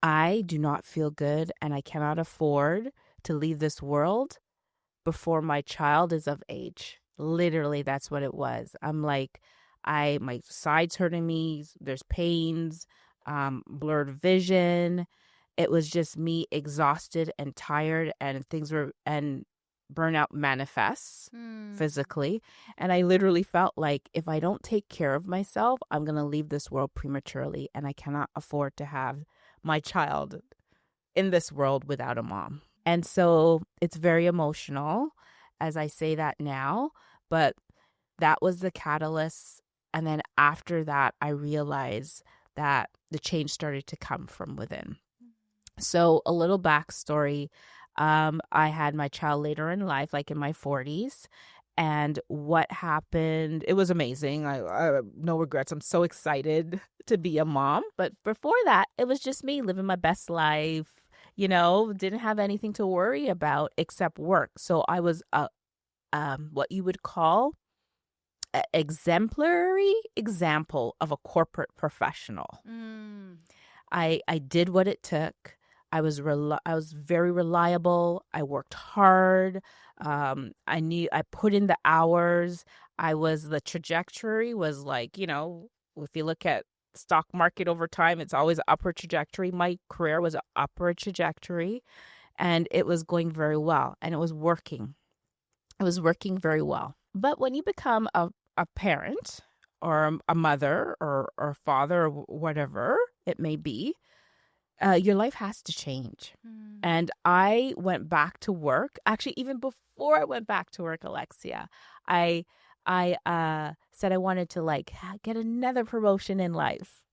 I do not feel good and I cannot afford to leave this world before my child is of age. Literally, that's what it was. I'm like, my sides hurting me. There's pains, blurred vision. It was just me exhausted and tired, and and burnout manifests Mm. physically. And I literally felt like if I don't take care of myself, I'm going to leave this world prematurely, and I cannot afford to have my child in this world without a mom. And so it's very emotional as I say that now, but that was the catalyst. And then after that, I realized that the change started to come from within. So, a little backstory, I had my child later in life, like in my 40s. And what happened, it was amazing. I no regrets. I'm so excited to be a mom. But before that, it was just me living my best life, didn't have anything to worry about except work. So I was what you would call an exemplary example of a corporate professional. Mm. I did what it took. I was very reliable. I worked hard. I put in the hours. The trajectory was like, if you look at stock market over time, it's always an upward trajectory. My career was an upward trajectory, and it was going very well, and it was working. It was working very well. But when you become a parent or a mother or father or whatever it may be, your life has to change. Mm. And I went back to work. Actually, even before I went back to work, Alexia, I I said I wanted to get another promotion in life.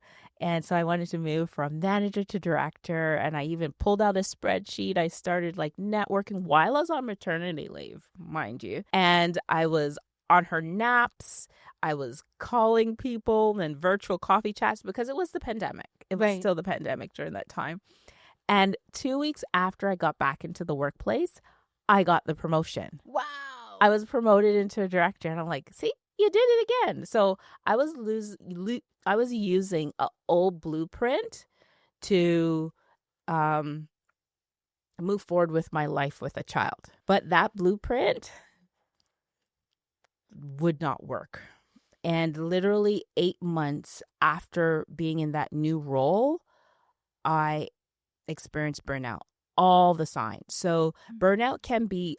And so I wanted to move from manager to director. And I even pulled out a spreadsheet. I started networking while I was on maternity leave, mind you. And I was on her naps. I was calling people and virtual coffee chats because it was the pandemic. It was Right. still the pandemic during that time. And 2 weeks after I got back into the workplace, I got the promotion. I Wow. was promoted into a director, and I'm like, see, you did it again. So I was using an old blueprint to um, move forward with my life with a child. But that blueprint would not work. And literally 8 months after being in that new role, I experienced burnout. All the signs. So burnout can be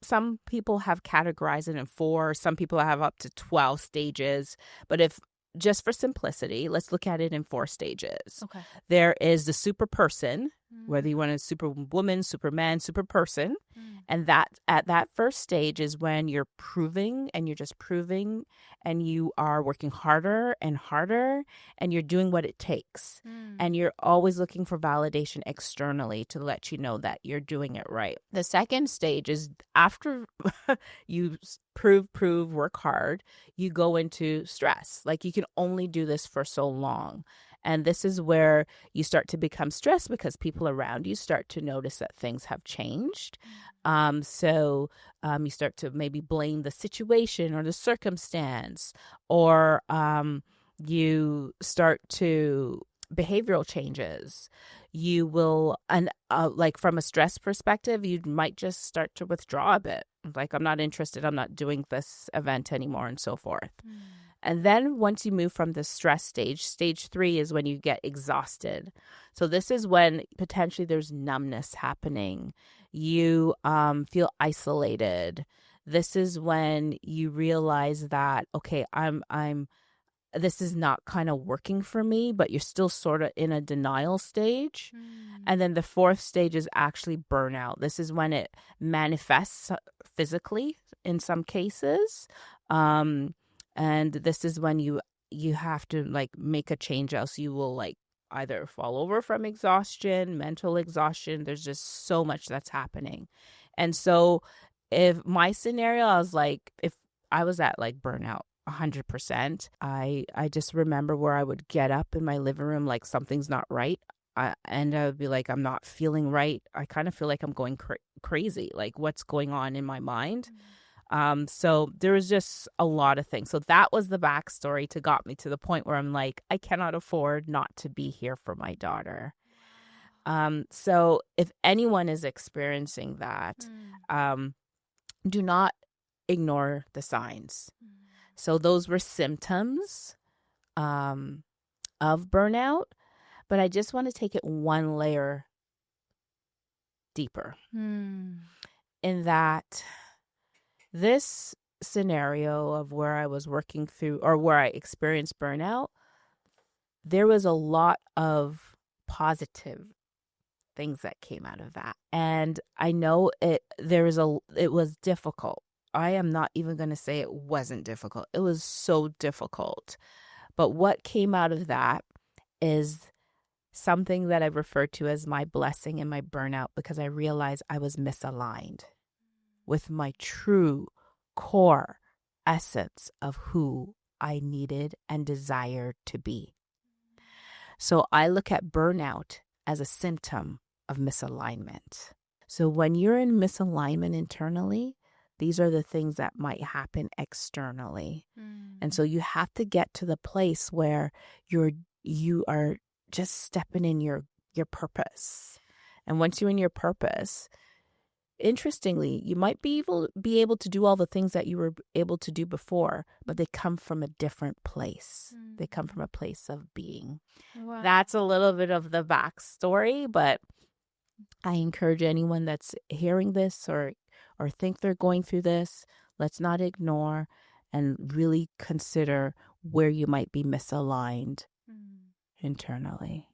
some people have categorized it in 4. Some people have up to 12 stages. But if just for simplicity, let's look at it in 4 stages. Okay. There is the super person, whether Mm. you want a super woman, superman, super person. Mm. And that at that first stage is when you're proving and you're just proving and you are working harder and harder and you're doing what it takes. Mm. And you're always looking for validation externally to let you know that you're doing it right. The second stage is after you prove, work hard, you go into stress. Like you can only do this for so long. And this is where you start to become stressed because people around you start to notice that things have changed. So you start to maybe blame the situation or the circumstance, or you start to behavioral changes. You will, and like from a stress perspective, you might just start to withdraw a bit. Like, I'm not interested, I'm not doing this event anymore, and so forth. Mm. And then once you move from the stress stage, stage 3 is when you get exhausted. So this is when potentially there's numbness happening. You feel isolated. This is when you realize that, okay, I'm this is not kind of working for me, but you're still sort of in a denial stage. Mm. And then the 4th stage is actually burnout. This is when it manifests physically in some cases. And this is when you have to make a change, else you will either fall over from exhaustion, mental exhaustion. There's just so much that's happening. And so if my scenario, I was like, if I was at burnout 100%, I just remember where I would get up in my living room like something's not right. And I would be like, I'm not feeling right. I kind of feel like I'm going crazy. Like, what's going on in my mind? So there was just a lot of things. So that was the backstory to got me to the point where I'm like, I cannot afford not to be here for my daughter. So if anyone is experiencing that, do not ignore the signs. So those were symptoms of burnout, but I just want to take it one layer deeper in that this scenario of where I was working through or where I experienced burnout, there was a lot of positive things that came out of that. And I know it was difficult. I am not even going to say it wasn't difficult. It was so difficult. But what came out of that is something that I refer to as my blessing in my burnout, because I realized I was misaligned with my true core essence of who I needed and desired to be. So I look at burnout as a symptom of misalignment. So when you're in misalignment internally, these are the things that might happen externally. And so you have to get to the place where you are just stepping in your purpose. And once you're in your purpose, interestingly, you might be able to do all the things that you were able to do before, but they come from a different place. They come from a place of being. Wow. That's a little bit of the backstory, but I encourage anyone that's hearing this or think they're going through this, let's not ignore and really consider where you might be misaligned internally.